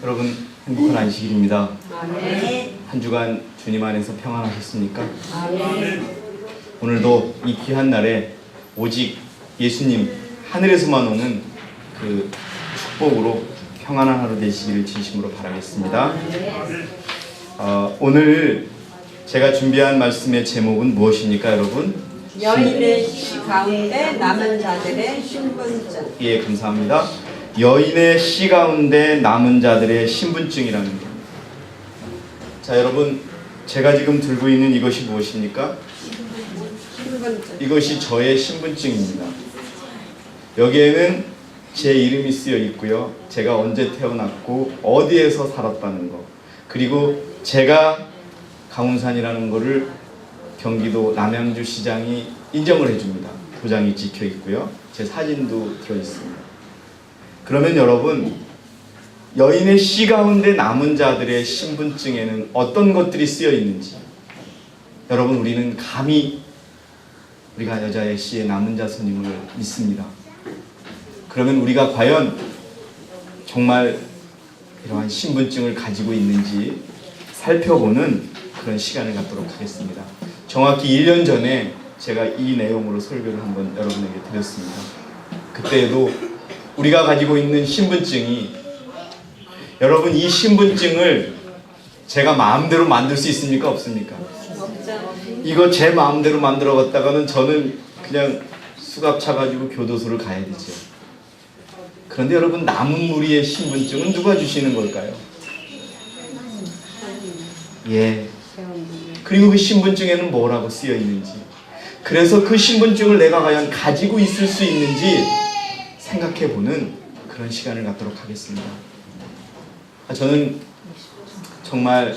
여러분 행복한 안식일입니다. 아멘. 한 주간 주님 안에서 평안하셨습니까? 아멘. 오늘도 이 귀한 날에 오직 예수님 하늘에서만 오는 그 축복으로 평안한 하루 되시기를 진심으로 바라겠습니다. 오늘 제가 준비한 말씀의 제목은 무엇입니까, 여러분? 여인의 시 가운데 남은 자들의 신분증. 예, 감사합니다. 여인의 씨 가운데 남은 자들의 신분증이라는 겁니다. 자, 여러분, 제가 지금 들고 있는 이것이 무엇입니까? 신분증. 이것이 저의 신분증입니다. 여기에는 제 이름이 쓰여 있고요. 제가 언제 태어났고 어디에서 살았다는 거, 그리고 제가 강운산이라는 거를 경기도 남양주 시장이 인정을 해줍니다. 도장이 찍혀 있고요. 제 사진도 들어 있습니다. 그러면 여러분, 여인의 씨 가운데 남은 자들의 신분증에는 어떤 것들이 쓰여 있는지, 여러분, 우리는 감히 우리가 여자의 씨의 남은 자손임을 믿습니다. 그러면 우리가 과연 정말 이러한 신분증을 가지고 있는지 살펴보는 그런 시간을 갖도록 하겠습니다. 정확히 1년 전에 제가 이 내용으로 설교를 한번 여러분에게 드렸습니다. 그때에도 우리가 가지고 있는 신분증이, 여러분, 이 신분증을 제가 마음대로 만들 수 있습니까? 없습니까? 이거 제 마음대로 만들어 갔다가는 저는 그냥 수갑 차가지고 교도소를 가야 되죠. 그런데 여러분, 남은 무리의 신분증은 누가 주시는 걸까요? 예. 그리고 그 신분증에는 뭐라고 쓰여 있는지, 그래서 그 신분증을 내가 과연 가지고 있을 수 있는지 생각해보는 그런 시간을 갖도록 하겠습니다. 저는 정말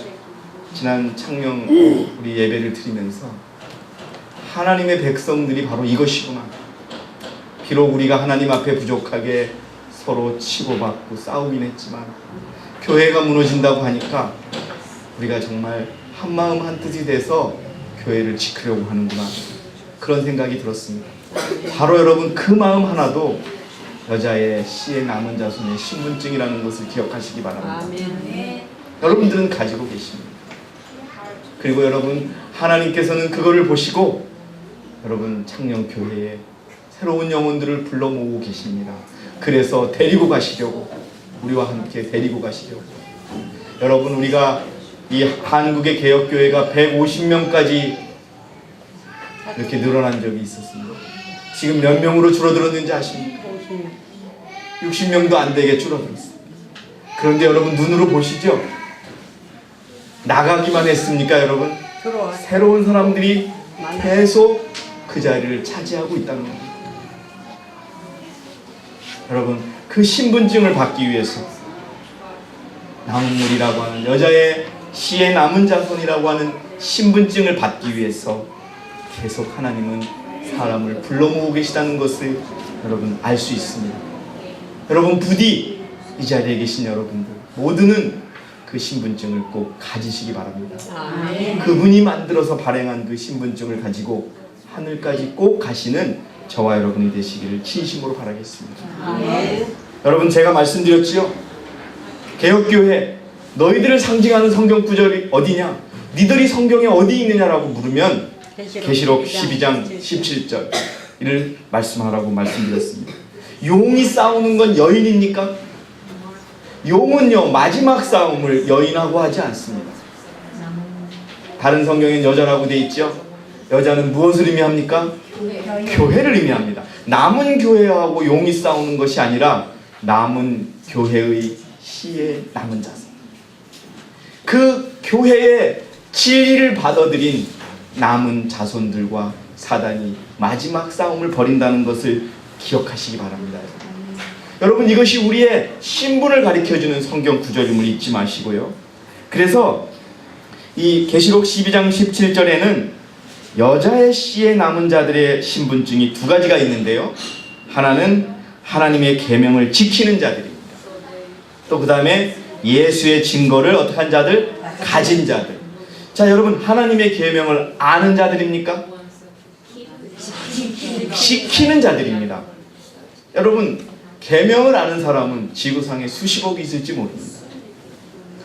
지난 창녕 우리 예배를 드리면서 하나님의 백성들이 바로 이것이구나. 비록 우리가 하나님 앞에 부족하게 서로 치고받고 싸우긴 했지만 교회가 무너진다고 하니까 우리가 정말 한마음 한뜻이 돼서 교회를 지키려고 하는구나, 그런 생각이 들었습니다. 바로 여러분, 그 마음 하나도 여자의 씨의 남은 자손의 신분증이라는 것을 기억하시기 바랍니다. 아멘. 여러분들은 가지고 계십니다. 그리고 여러분, 하나님께서는 그거를 보시고 여러분 창녕교회에 새로운 영혼들을 불러 모으고 계십니다. 그래서 데리고 가시려고, 우리와 함께 데리고 가시려고. 여러분, 우리가 이 한국의 개혁교회가 150명까지 이렇게 늘어난 적이 있었습니다. 지금 몇 명으로 줄어들었는지 아십니까? 60명도 안 되게 줄어들었습니다. 그런데 여러분, 눈으로 보시죠. 나가기만 했습니까, 여러분? 새로운 사람들이 계속 그 자리를 차지하고 있다는 겁니다. 여러분, 그 신분증을 받기 위해서 남은 무리라고 하는, 여자의 씨의 남은 자손이라고 하는 신분증을 받기 위해서 계속 하나님은 사람을 불러 모으고 계시다는 것을 여러분 알 수 있습니다. 여러분, 부디 이 자리에 계신 여러분들 모두는 그 신분증을 꼭 가지시기 바랍니다. 아멘. 그분이 만들어서 발행한 그 신분증을 가지고 하늘까지 꼭 가시는 저와 여러분이 되시기를 진심으로 바라겠습니다. 아멘. 여러분, 제가 말씀드렸지요. 개혁교회, 너희들을 상징하는 성경 구절이 어디냐? 니들이 성경에 어디 있느냐라고 물으면 계시록 12장 17절 이를 말씀하라고 말씀드렸습니다. 용이 싸우는 건 여인입니까? 용은요, 마지막 싸움을 여인하고 하지 않습니다. 다른 성경엔 여자라고 되어 있죠. 여자는 무엇을 의미합니까? 교회를 의미합니다. 남은 교회하고 용이 싸우는 것이 아니라 남은 교회의 씨의 남은 자손, 그 교회의 진리를 받아들인 남은 자손들과 사단이 마지막 싸움을 벌인다는 것을 기억하시기 바랍니다. 여러분, 이것이 우리의 신분을 가리켜주는 성경 구절임을 잊지 마시고요. 그래서 이 계시록 12장 17절에는 여자의 씨의 남은 자들의 신분증이 두 가지가 있는데요. 하나는 하나님의 계명을 지키는 자들입니다. 또 그 다음에 예수의 증거를 어떻게 한 자들? 가진 자들. 자, 여러분, 하나님의 계명을 아는 자들입니까? 지키는 자들입니다. 여러분, 계명을 아는 사람은 지구상에 수십억이 있을지 모릅니다.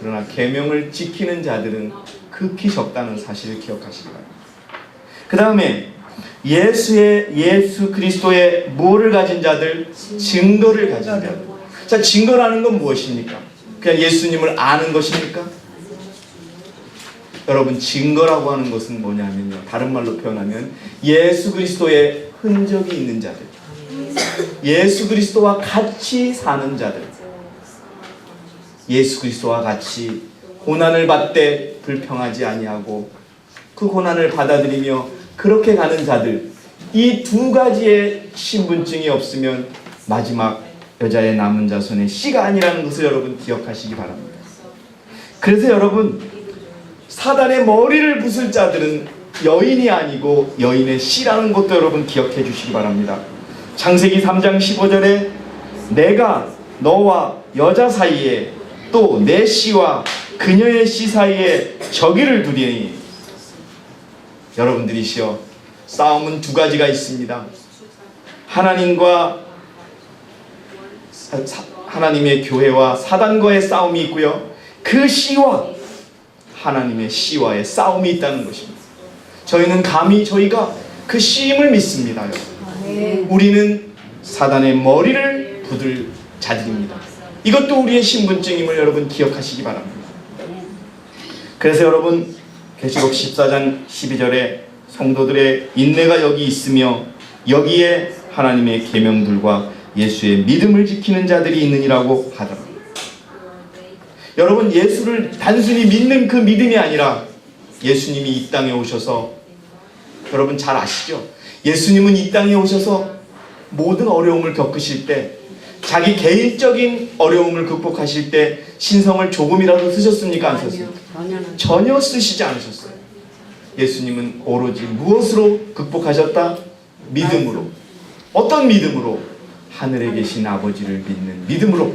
그러나 계명을 지키는 자들은 극히 적다는 사실을 기억하시기 바랍니다. 그 다음에 예수 그리스도의 뭐를 가진 자들? 증거를 가진 자들. 자, 증거라는 건 무엇입니까? 그냥 예수님을 아는 것입니까? 여러분, 증거라고 하는 것은 뭐냐면요, 다른 말로 표현하면 예수 그리스도의 흔적이 있는 자들, 예수 그리스도와 같이 사는 자들, 예수 그리스도와 같이 고난을 받되 불평하지 아니하고 그 고난을 받아들이며 그렇게 가는 자들, 이 두 가지의 신분증이 없으면 마지막 여자의 남은 자손의 씨가 아니라는 것을 여러분 기억하시기 바랍니다. 그래서 여러분, 사단의 머리를 부술 자들은 여인이 아니고 여인의 씨라는 것도 여러분 기억해 주시기 바랍니다. 창세기 3장 15절에 내가 너와 여자 사이에 또 내 씨와 그녀의 씨 사이에 저기를 두리니, 여러분들이시여, 싸움은 두 가지가 있습니다. 하나님의 교회와 사단과의 싸움이 있고요, 그 씨와 하나님의 씨와의 싸움이 있다는 것입니다. 저희는 감히 저희가 그 씨임을 믿습니다. 우리는 사단의 머리를 부들 자들입니다. 이것도 우리의 신분증임을 여러분 기억하시기 바랍니다. 그래서 여러분, 계시록 14장 12절에 성도들의 인내가 여기 있으며 여기에 하나님의 계명들과 예수의 믿음을 지키는 자들이 있느니라고 하더라고요. 여러분, 예수를 단순히 믿는 그 믿음이 아니라 예수님이 이 땅에 오셔서, 여러분 잘 아시죠? 예수님은 이 땅에 오셔서 모든 어려움을 겪으실 때, 자기 개인적인 어려움을 극복하실 때 신성을 조금이라도 쓰셨습니까? 안 쓰셨습니까? 전혀 쓰시지 않으셨어요. 예수님은 오로지 무엇으로 극복하셨다? 믿음으로. 어떤 믿음으로? 하늘에 계신 아버지를 믿는 믿음으로.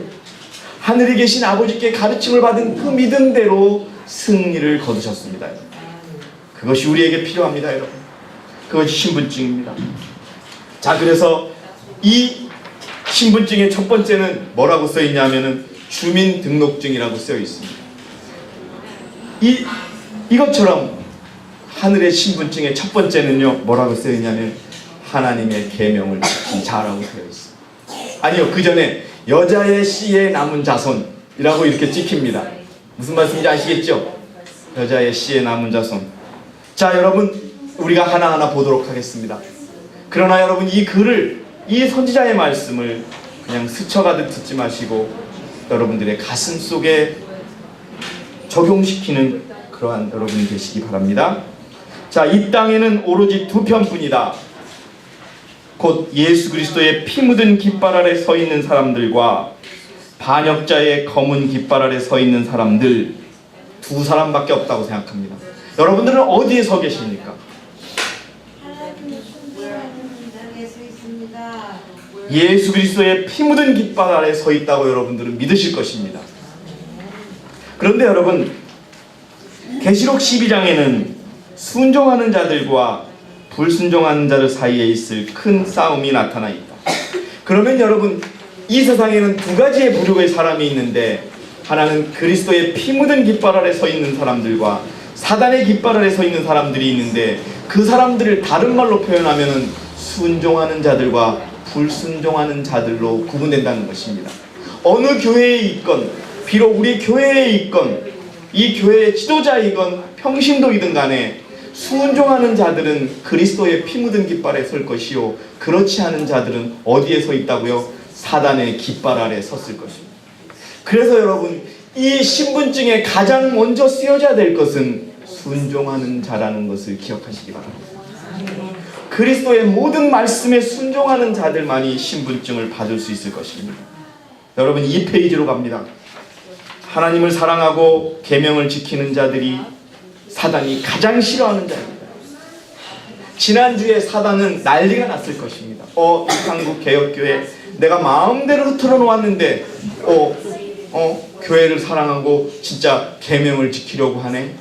하늘에 계신 아버지께 가르침을 받은 그 믿음대로 승리를 거두셨습니다. 그것이 우리에게 필요합니다, 여러분. 그것이 신분증입니다. 자, 그래서 이 신분증의 첫 번째는 뭐라고 써 있냐면은 주민등록증이라고 쓰여 있습니다. 이것처럼 하늘의 신분증의 첫 번째는요, 뭐라고 쓰여 있냐면 하나님의 계명을 지킨 자라고 되어 있습니다. 아니요, 그 전에 여자의 씨의 남은 자손이라고 이렇게 찍힙니다. 무슨 말씀인지 아시겠죠? 여자의 씨의 남은 자손. 자, 여러분, 우리가 하나하나 보도록 하겠습니다. 그러나 여러분, 이 글을, 이 선지자의 말씀을 그냥 스쳐가듯 듣지 마시고 여러분들의 가슴 속에 적용시키는 그러한 여러분이 되시기 바랍니다. 자, 이 땅에는 오로지 두 편뿐이다. 곧 예수 그리스도의 피 묻은 깃발 아래 서 있는 사람들과 반역자의 검은 깃발 아래 서 있는 사람들, 두 사람밖에 없다고 생각합니다. 여러분들은 어디에 서 계십니까? 예수 그리스도의 피 묻은 깃발 아래 서 있다고 여러분들은 믿으실 것입니다. 그런데 여러분, 계시록 12장에는 순종하는 자들과 불순종하는 자들 사이에 있을 큰 싸움이 나타나 있다. 그러면 여러분, 이 세상에는 두 가지의 부류의 사람이 있는데, 하나는 그리스도의 피 묻은 깃발 아래 서 있는 사람들과 사단의 깃발 아래 서 있는 사람들이 있는데, 그 사람들을 다른 말로 표현하면 순종하는 자들과 불순종하는 자들로 구분된다는 것입니다. 어느 교회에 있건, 비록 우리 교회에 있건, 이 교회의 지도자이건 평신도이든 간에 순종하는 자들은 그리스도의 피 묻은 깃발에 설 것이요, 그렇지 않은 자들은 어디에 서 있다고요? 사단의 깃발 아래 섰을 것입니다. 그래서 여러분, 이 신분증에 가장 먼저 쓰여져야 될 것은 순종하는 자라는 것을 기억하시기 바랍니다. 그리스도의 모든 말씀에 순종하는 자들만이 신분증을 받을 수 있을 것입니다. 여러분, 2페이지로 갑니다. 하나님을 사랑하고 계명을 지키는 자들이 사단이 가장 싫어하는 자입니다. 지난주에 사단은 난리가 났을 것입니다. 한국 개혁교회 내가 마음대로 흐트러 놓았는데 교회를 사랑하고 진짜 계명을 지키려고 하네.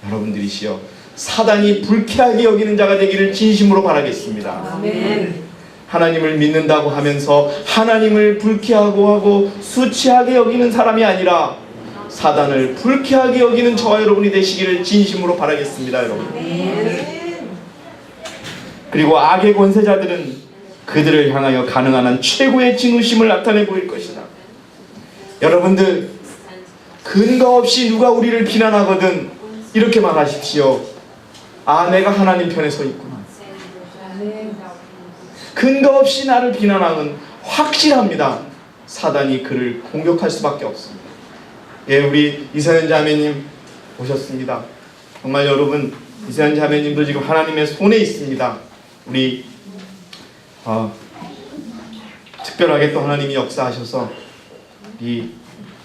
여러분들이시여, 사단이 불쾌하게 여기는 자가 되기를 진심으로 바라겠습니다. 아멘. 하나님을 믿는다고 하면서 하나님을 불쾌하고 하고 수치하게 여기는 사람이 아니라 사단을 불쾌하게 여기는 저와 여러분이 되시기를 진심으로 바라겠습니다, 여러분. 그리고 악의 권세자들은 그들을 향하여 가능한 한 최고의 진노심을 나타내 보일 것이다. 여러분들, 근거 없이 누가 우리를 비난하거든 이렇게 말하십시오. 아, 내가 하나님 편에 서 있구나. 근거 없이 나를 비난하면 확실합니다. 사단이 그를 공격할 수밖에 없습니다. 예, 우리 이서연 자매님 오셨습니다. 정말 여러분, 이서연 자매님도 지금 하나님의 손에 있습니다. 우리 특별하게 또 하나님이 역사하셔서 이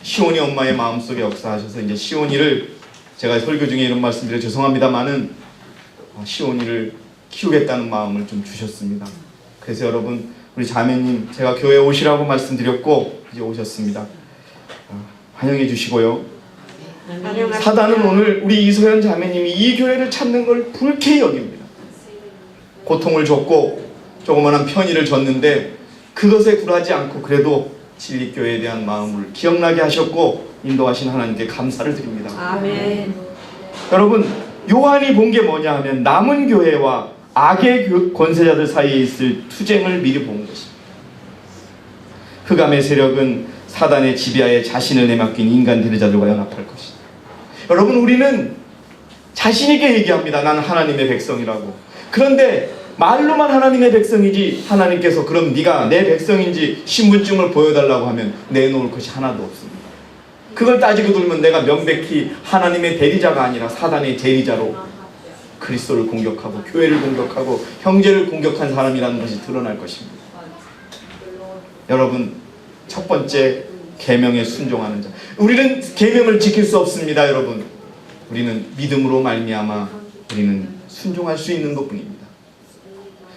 시온이 엄마의 마음속에 역사하셔서 이제 시온이를, 제가 설교 중에 이런 말씀드려 죄송합니다만은 시온이를 키우겠다는 마음을 좀 주셨습니다. 그래서 여러분, 우리 자매님 제가 교회에 오시라고 말씀드렸고 이제 오셨습니다. 환영해 주시고요. 사단은 오늘 우리 이소연 자매님이 이 교회를 찾는 걸 불쾌히 여깁니다. 고통을 줬고 조그마한 편의를 줬는데 그것에 굴하지 않고 그래도 진리교회에 대한 마음을 기억나게 하셨고 인도하신 하나님께 감사를 드립니다. 아멘. 여러분, 요한이 본 게 뭐냐 하면 남은 교회와 악의 권세자들 사이에 있을 투쟁을 미리 본 것입니다. 흑암의 세력은 사단의 지배하에 자신을 내맡긴 인간 대리자들과 연합할 것이다. 여러분, 우리는 자신있게 얘기합니다. 나는 하나님의 백성이라고. 그런데 말로만 하나님의 백성이지, 하나님께서 그럼 네가 내 백성인지 신분증을 보여달라고 하면 내놓을 것이 하나도 없습니다. 그걸 따지고 들면 내가 명백히 하나님의 대리자가 아니라 사단의 대리자로 그리스도를 공격하고 교회를 공격하고 형제를 공격한 사람이라는 것이 드러날 것입니다. 여러분, 첫 번째, 계명에 순종하는 자. 우리는 계명을 지킬 수 없습니다. 여러분, 우리는 믿음으로 말미암아 우리는 순종할 수 있는 것뿐입니다.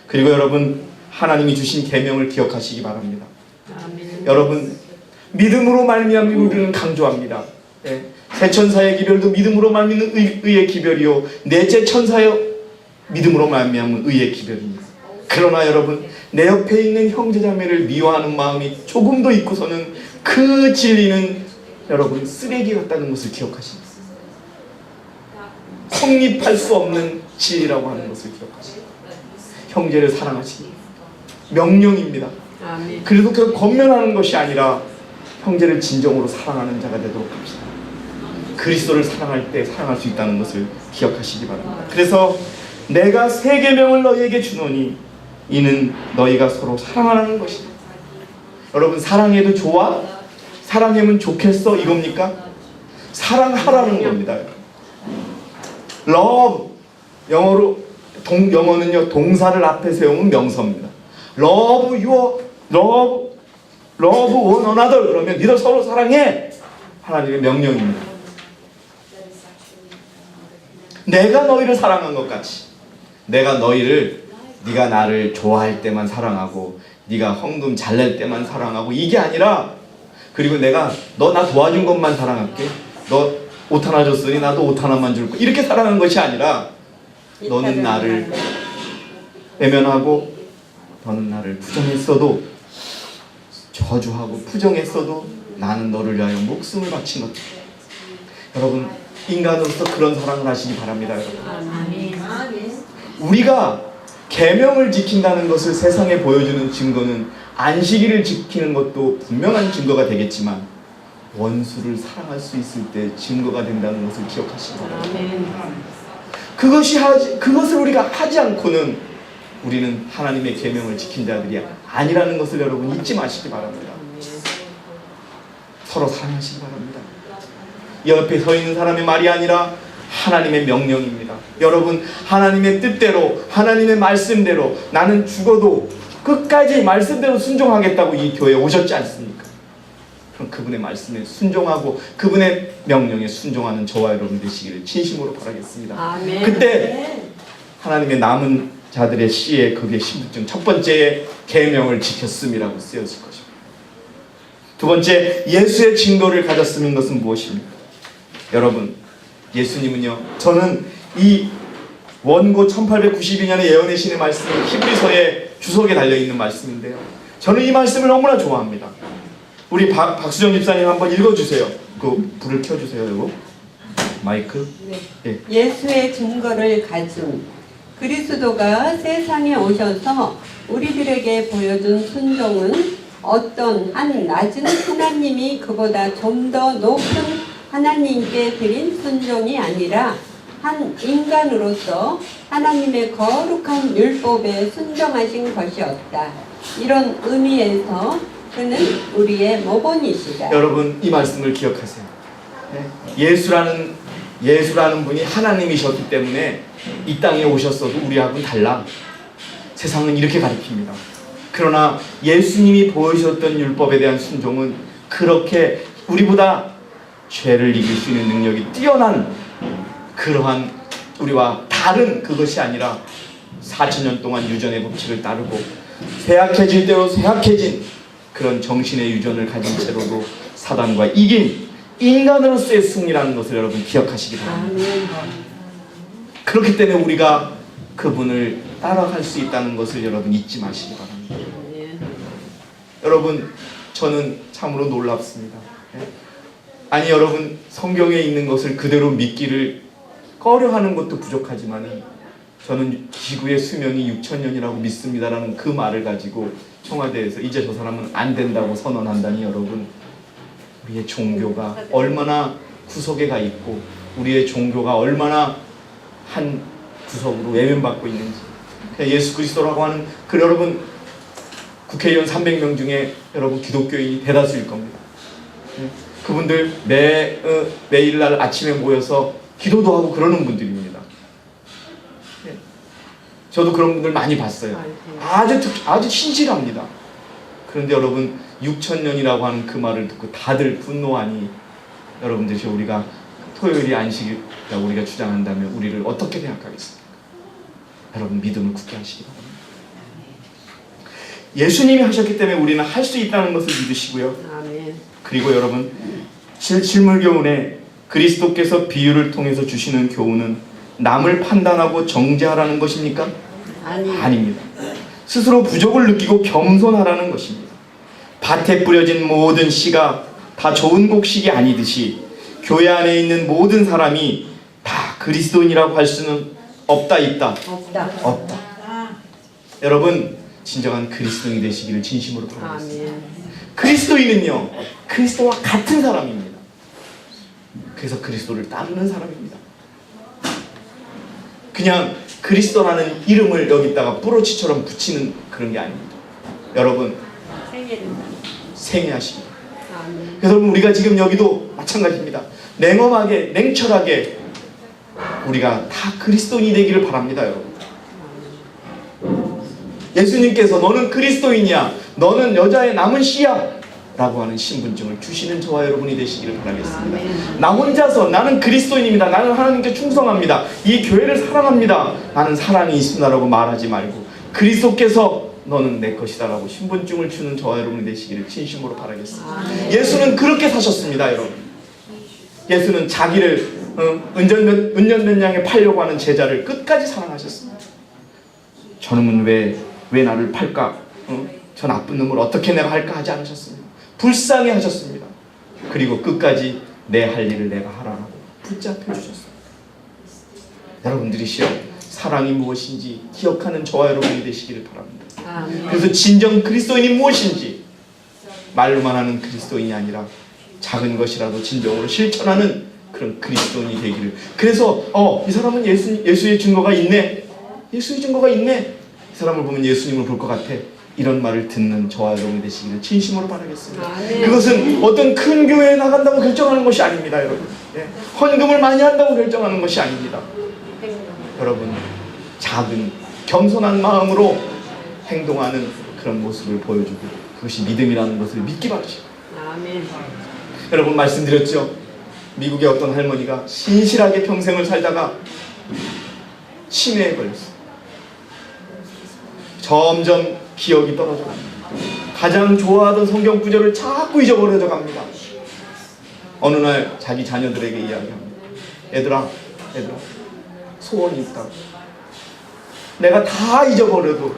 그리고 여러분, 하나님이 주신 계명을 기억하시기 바랍니다. 여러분, 믿음으로 말미암아 우리는 강조합니다. 새 천사의 기별도 믿음으로 말미암는 의의 기별이요, 넷째 천사의 믿음으로 말미암은 의의 기별입니다. 그러나 여러분, 내 옆에 있는 형제자매를 미워하는 마음이 조금도 있고서는 그 진리는 여러분 쓰레기 같다는 것을 기억하십니다. 성립할 수 없는 진리라고 하는 것을 기억하십니다. 형제를 사랑하십니다. 명령입니다. 그래도 그 권면하는 것이 아니라 형제를 진정으로 사랑하는 자가 되도록 합시다. 그리스도를 사랑할 때 사랑할 수 있다는 것을 기억하시기 바랍니다. 그래서 내가 새 계명을 너희에게 주노니 이는 너희가 서로 사랑하는 것이다. 여러분, 사랑해도 좋아? 사랑하면 좋겠어? 이겁니까? 사랑하라는 겁니다. love, 영어는요 동사를 앞에 세우면 명사입니다. love one another, 그러면 니들 서로 사랑해. 하나님의 명령입니다. 내가 너희를 사랑한 것 같이 내가 너희를, 네가 나를 좋아할 때만 사랑하고 네가 헌금 잘 낼 때만 사랑하고 이게 아니라, 그리고 내가 너 나 도와준 것만 사랑할게, 너 옷 하나 줬으니 나도 옷 하나만 줄 거야, 이렇게 사랑하는 것이 아니라 너는 나를 외면하고 너는 나를 부정했어도, 저주하고 부정했어도 나는 너를 위하여 목숨을 바친 것. 여러분, 인간으로서 그런 사랑을 하시기 바랍니다. 여러분, 우리가 계명을 지킨다는 것을 세상에 보여주는 증거는 안식일을 지키는 것도 분명한 증거가 되겠지만 원수를 사랑할 수 있을 때 증거가 된다는 것을 기억하시기 바랍니다. 그것을 우리가 하지 않고는 우리는 하나님의 계명을 지킨 자들이 아니라는 것을 여러분 잊지 마시기 바랍니다. 서로 사랑하시기 바랍니다. 옆에 서 있는 사람의 말이 아니라 하나님의 명령입니다. 여러분, 하나님의 뜻대로, 하나님의 말씀대로 나는 죽어도 끝까지 말씀대로 순종하겠다고 이 교회에 오셨지 않습니까? 그럼 그분의 말씀에 순종하고 그분의 명령에 순종하는 저와 여러분 되시기를 진심으로 바라겠습니다. 아멘. 그때 하나님의 남은 자들의 씨에 거기에 신분증, 첫 번째 계명을 지켰음이라고 쓰여질 것입니다. 두 번째, 예수의 증거를 가졌음인 것은 무엇입니까? 여러분, 예수님은요, 저는 이 원고 1892년에 예언의 신의 말씀은 히브리서의 주석에 달려있는 말씀인데요, 저는 이 말씀을 너무나 좋아합니다. 우리 박수정 집사님 한번 읽어주세요. 그 불을 켜주세요, 이거 마이크. 네. 예. 예수의 증거를 가진 그리스도가 세상에 오셔서 우리들에게 보여준 순종은 어떤 한 낮은 하나님이 그보다 좀 더 높은 하나님께 드린 순종이 아니라 한 인간으로서 하나님의 거룩한 율법에 순종하신 것이었다. 이런 의미에서 그는 우리의 모본이시다. 여러분 이 말씀을 기억하세요. 예수라는 분이 하나님이셨기 때문에 이 땅에 오셨어도 우리하고는 달라. 세상은 이렇게 가르칩니다. 그러나 예수님이 보여주셨던 율법에 대한 순종은 그렇게 우리보다 죄를 이길 수 있는 능력이 뛰어난 그러한 우리와 다른 그것이 아니라 4000년 동안 유전의 법칙을 따르고 쇠약해질 대로 쇠약해진 그런 정신의 유전을 가진 채로도 사단과 이긴 인간으로서의 승리라는 것을 여러분 기억하시기 바랍니다. 그렇기 때문에 우리가 그분을 따라갈 수 있다는 것을 여러분 잊지 마시기 바랍니다. 여러분 저는 참으로 놀랍습니다. 아니 여러분 성경에 있는 것을 그대로 믿기를 꺼려하는 것도 부족하지만 저는 지구의 수명이 6000년이라고 믿습니다라는 그 말을 가지고 청와대에서 이제 저 사람은 안 된다고 선언한다니 여러분 우리의 종교가 얼마나 구석에 가 있고 우리의 종교가 얼마나 한 구석으로 외면받고 있는지 예수 그리스도라고 하는 그 여러분 국회의원 300명 중에 여러분 기독교인이 대다수일 겁니다. 그분들 매일날 아침에 모여서 기도도 하고 그러는 분들입니다. 저도 그런 분들 많이 봤어요. 아주 신실합니다. 그런데 여러분 6000년이라고 하는 그 말을 듣고 다들 분노하니 여러분들 우리가 토요일이 안식이라고 우리가 주장한다면 우리를 어떻게 생각하겠습니까? 여러분 믿음을 굳게 하시기 바랍니다. 예수님이 하셨기 때문에 우리는 할 수 있다는 것을 믿으시고요. 아멘. 그리고 여러분 실물 교훈에 그리스도께서 비유를 통해서 주시는 교훈은 남을 판단하고 정죄하라는 것입니까? 아닙니다. 스스로 부족을 느끼고 겸손하라는 것입니다. 밭에 뿌려진 모든 씨가 다 좋은 곡식이 아니듯이 교회 안에 있는 모든 사람이 다 그리스도인이라고 할 수는 없다. 없다. 여러분 진정한 그리스도인이 되시기를 진심으로 바라겠습니다. 그리스도인은요 그리스도와 같은 사람입니다. 그래서 그리스도를 따르는 사람입니다. 그냥 그리스도라는 이름을 여기다가 뿌러치처럼 붙이는 그런 게 아닙니다. 여러분 생애하십니다. 그래서 여러분 우리가 지금 여기도 마찬가지입니다. 냉엄하게 냉철하게 우리가 다 그리스도인이 되기를 바랍니다. 여러분 예수님께서 너는 그리스도인이야 너는 여자의 남은 씨야 라고 하는 신분증을 주시는 저와 여러분이 되시기를 바라겠습니다. 나 혼자서 나는 그리스도인입니다. 나는 하나님께 충성합니다. 이 교회를 사랑합니다. 나는 사랑이 있습니다 라고 말하지 말고 그리스도께서 너는 내 것이다 라고 신분증을 주는 저와 여러분이 되시기를 진심으로 바라겠습니다. 예수는 그렇게 사셨습니다. 여러분 예수는 자기를 은전된 양에 팔려고 하는 제자를 끝까지 사랑하셨습니다. 저놈은 왜 나를 팔까? 저 나쁜 놈을 어떻게 내가 할까 하지 않으셨습니다. 불쌍히 하셨습니다. 그리고 끝까지 내 할 일을 내가 하라고 붙잡혀 주셨습니다. 여러분들이시여 사랑이 무엇인지 기억하는 저와 여러분이 되시기를 바랍니다. 그래서 진정 그리스도인이 무엇인지 말로만 하는 그리스도인이 아니라 작은 것이라도 진정으로 실천하는 그런 그리스도인이 되기를. 그래서 이 사람은 예수의 증거가 있네. 예수의 증거가 있네. 이 사람을 보면 예수님을 볼 것 같아. 이런 말을 듣는 저와 여러분이 되시기를 진심으로 바라겠습니다. 그것은 어떤 큰 교회에 나간다고 결정하는 것이 아닙니다. 여러분 헌금을 많이 한다고 결정하는 것이 아닙니다. 여러분 작은 겸손한 마음으로 행동하는 그런 모습을 보여주고 그것이 믿음이라는 것을 믿기 바랍니다. 여러분 말씀드렸죠. 미국의 어떤 할머니가 신실하게 평생을 살다가 치매에 걸렸어요. 점점 기억이 떨어져 갑니다. 가장 좋아하던 성경 구절을 자꾸 잊어버려져 갑니다. 어느 날 자기 자녀들에게 이야기합니다. 얘들아 소원이 있다고. 내가 다 잊어버려도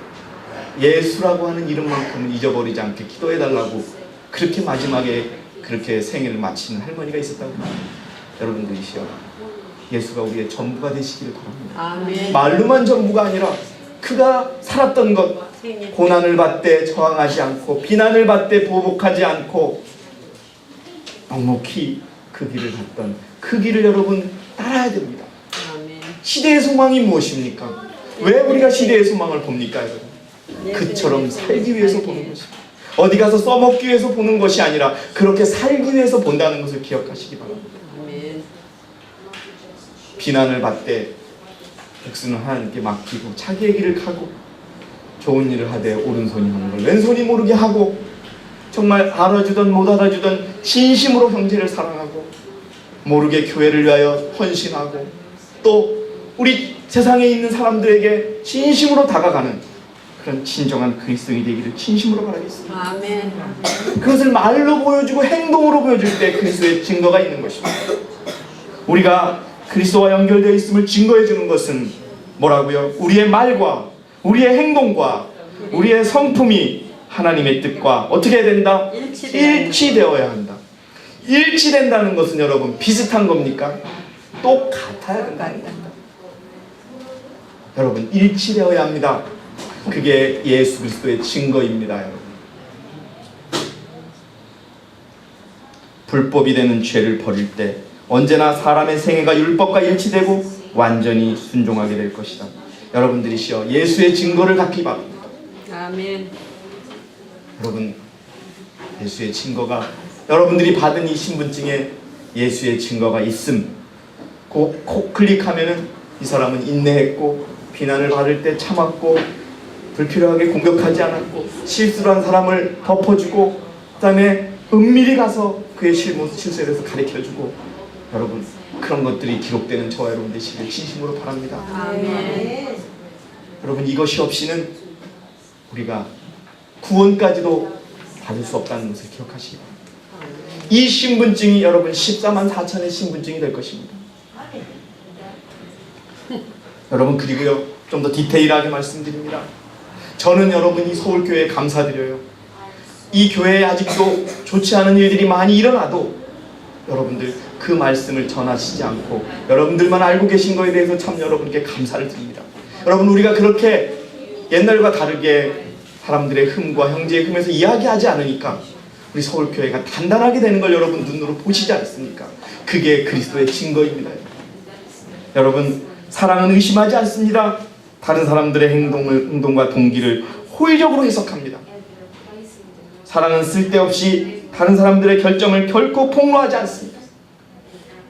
예수라고 하는 이름만큼은 잊어버리지 않게 기도해달라고 그렇게 마지막에 그렇게 생일을 마치는 할머니가 있었다고 합니다. 여러분들이시여, 예수가 우리의 전부가 되시기를 바랍니다. 아멘. 말로만 전부가 아니라 그가 살았던 것, 고난을 받되 저항하지 않고 비난을 받되 보복하지 않고 넉넉히 그 길을 갔던 그 길을 여러분 따라야 됩니다. 아멘. 시대의 소망이 무엇입니까? 왜 우리가 시대의 소망을 봅니까, 여러분? 그처럼 살기 위해서 보는 것입니다. 어디 가서 써먹기 위해서 보는 것이 아니라 그렇게 살기 위해서 본다는 것을 기억하시기 바랍니다. 아멘. 비난을 받되 백수는 하나님께 맡기고 자기의 길을 가고 좋은 일을 하되 오른손이 하는 걸 왼손이 모르게 하고 정말 알아주던 못 알아주던 진심으로 형제를 사랑하고 모르게 교회를 위하여 헌신하고 또 우리 세상에 있는 사람들에게 진심으로 다가가는 그런 진정한 그리스도인이 되기를 진심으로 바라겠습니다. 아멘. 그것을 말로 보여주고 행동으로 보여줄 때 그리스도의 증거가 있는 것입니다. 우리가 그리스도와 연결되어 있음을 증거해 주는 것은 뭐라고요? 우리의 말과 우리의 행동과 우리의 성품이 하나님의 뜻과 어떻게 해야 된다? 일치되어야 한다. 일치된다는 것은 여러분 비슷한 겁니까? 똑같아야 된다는 겁니다. 여러분 일치되어야 합니다. 그게 예수 그리스도의 증거입니다. 여러분 불법이 되는 죄를 버릴 때 언제나 사람의 생애가 율법과 일치되고 완전히 순종하게 될 것이다. 여러분들이시여 예수의 증거를 갖기 바랍니다. 아멘. 여러분 예수의 증거가 여러분들이 받은 이 신분증에 예수의 증거가 있음 콕 클릭하면은 이 사람은 인내했고 비난을 받을 때 참았고 불필요하게 공격하지 않았고 실수를 한 사람을 덮어주고 그 다음에 은밀히 가서 그의 실수에 대해서 가르쳐주고 여러분 그런 것들이 기록되는 저와 여러분 되시길 진심으로 바랍니다. 아멘. 여러분 이것이 없이는 우리가 구원까지도 받을 수 없다는 것을 기억하시기 바랍니다. 이 신분증이 여러분 14만 4천의 신분증이 될 것입니다. 여러분 그리고요 좀 더 디테일하게 말씀드립니다. 저는 여러분 이 서울교회에 감사드려요. 이 교회에 아직도 좋지 않은 일들이 많이 일어나도 여러분들 그 말씀을 전하시지 않고 여러분들만 알고 계신 것에 대해서 참 여러분께 감사를 드립니다. 여러분 우리가 그렇게 옛날과 다르게 사람들의 흠과 형제의 흠에서 이야기하지 않으니까 우리 서울교회가 단단하게 되는 걸 여러분 눈으로 보시지 않습니까? 그게 그리스도의 증거입니다. 여러분 사랑은 의심하지 않습니다. 다른 사람들의 행동과 동기를 호의적으로 해석합니다. 사랑은 쓸데없이 다른 사람들의 결정을 결코 폭로하지 않습니다.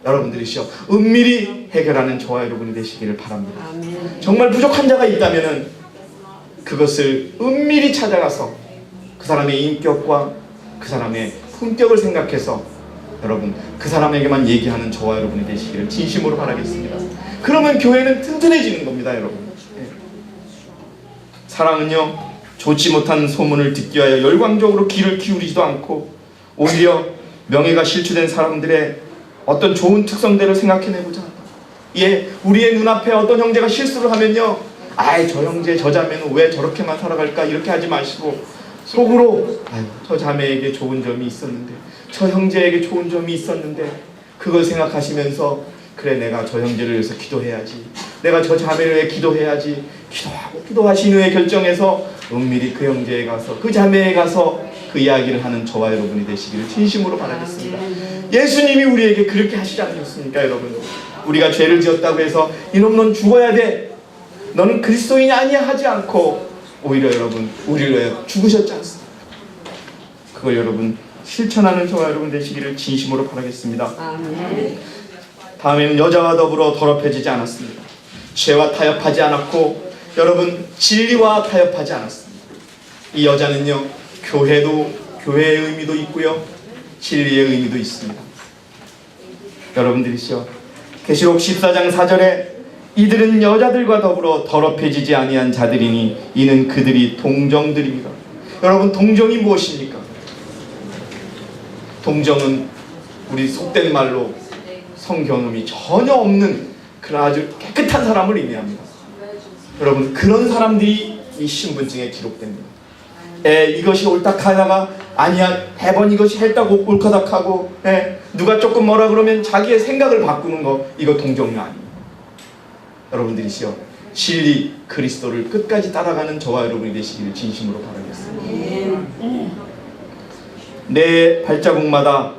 여러분들이시여 은밀히 해결하는 저와 여러분이 되시기를 바랍니다. 아멘. 정말 부족한 자가 있다면 그것을 은밀히 찾아가서 그 사람의 인격과 그 사람의 품격을 생각해서 여러분 그 사람에게만 얘기하는 저와 여러분이 되시기를 진심으로 바라겠습니다. 그러면 교회는 튼튼해지는 겁니다. 여러분 사랑은요 좋지 못한 소문을 듣기 위하여 열광적으로 귀를 기울이지도 않고 오히려 명예가 실추된 사람들의 어떤 좋은 특성들을 생각해내고자 한다. 예, 우리의 눈앞에 어떤 형제가 실수를 하면요 아이 저 형제 저 자매는 왜 저렇게만 살아갈까 이렇게 하지 마시고 속으로 아유 저 자매에게 좋은 점이 있었는데 저 형제에게 좋은 점이 있었는데 그걸 생각하시면서 그래 내가 저 형제를 위해서 기도해야지 내가 저 자매를 위해 기도해야지 기도하고 기도하신 후에 결정해서 은밀히 그 형제에 가서 그 자매에 가서 그 이야기를 하는 저와 여러분이 되시기를 진심으로 바라겠습니다. 예수님이 우리에게 그렇게 하시지 않으셨습니까? 여러분 우리가 죄를 지었다고 해서 이놈 넌 죽어야 돼 너는 그리스도인이 아니야 하지 않고 오히려 여러분 우리를 위해 죽으셨지 않습니까? 그걸 여러분 실천하는 저와 여러분 되시기를 진심으로 바라겠습니다. 아멘. 다음에는 여자와 더불어 더럽혀지지 않았습니다. 죄와 타협하지 않았고 여러분 진리와 타협하지 않았습니다. 이 여자는요 교회의 의미도 있고요 진리의 의미도 있습니다. 여러분들이시여 계시록 14장 4절에 이들은 여자들과 더불어 더럽혀지지 아니한 자들이니 이는 그들이 동정들입니다. 여러분 동정이 무엇입니까? 동정은 우리 속된 말로 성경험이 전혀 없는 그런 아주 깨끗한 사람을 의미합니다. 여러분 그런 사람들이 이 신분증에 기록됩니다. 이것이 옳다 하다가 아니야 매번 이것이 했다고 옳다하고 누가 조금 뭐라 그러면 자기의 생각을 바꾸는 거, 이거 동정녀 아니에요. 여러분들이시여 진리 그리스도를 끝까지 따라가는 저와 여러분이 되시기를 진심으로 바라겠습니다. 내 발자국마다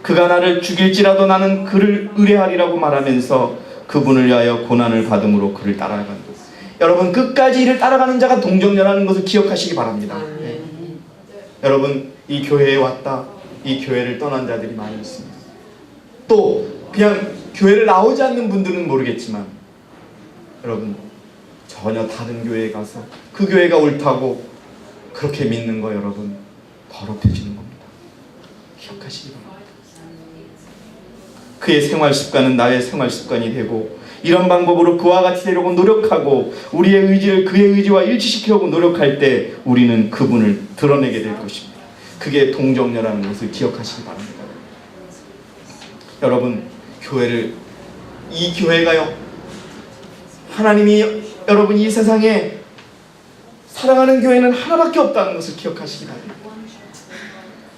그가 나를 죽일지라도 나는 그를 의뢰하리라고 말하면서 그분을 위하여 고난을 받음으로 그를 따라간다. 여러분 끝까지 이를 따라가는 자가 동정녀라는 것을 기억하시기 바랍니다. 여러분 이 교회에 왔다 이 교회를 떠난 자들이 많이 있습니다. 또 그냥 교회를 나오지 않는 분들은 모르겠지만 여러분 전혀 다른 교회에 가서 그 교회가 옳다고 그렇게 믿는 거 여러분 더럽혀지는 겁니다. 기억하시기 바랍니다. 그의 생활 습관은 나의 생활 습관이 되고 이런 방법으로 그와 같이 되려고 노력하고 우리의 의지를 그의 의지와 일치시키려고 노력할 때 우리는 그분을 드러내게 될 것입니다. 그게 동정녀라는 것을 기억하시기 바랍니다. 여러분 이 교회가요 하나님이 여러분 이 세상에 사랑하는 교회는 하나밖에 없다는 것을 기억하시기 바랍니다.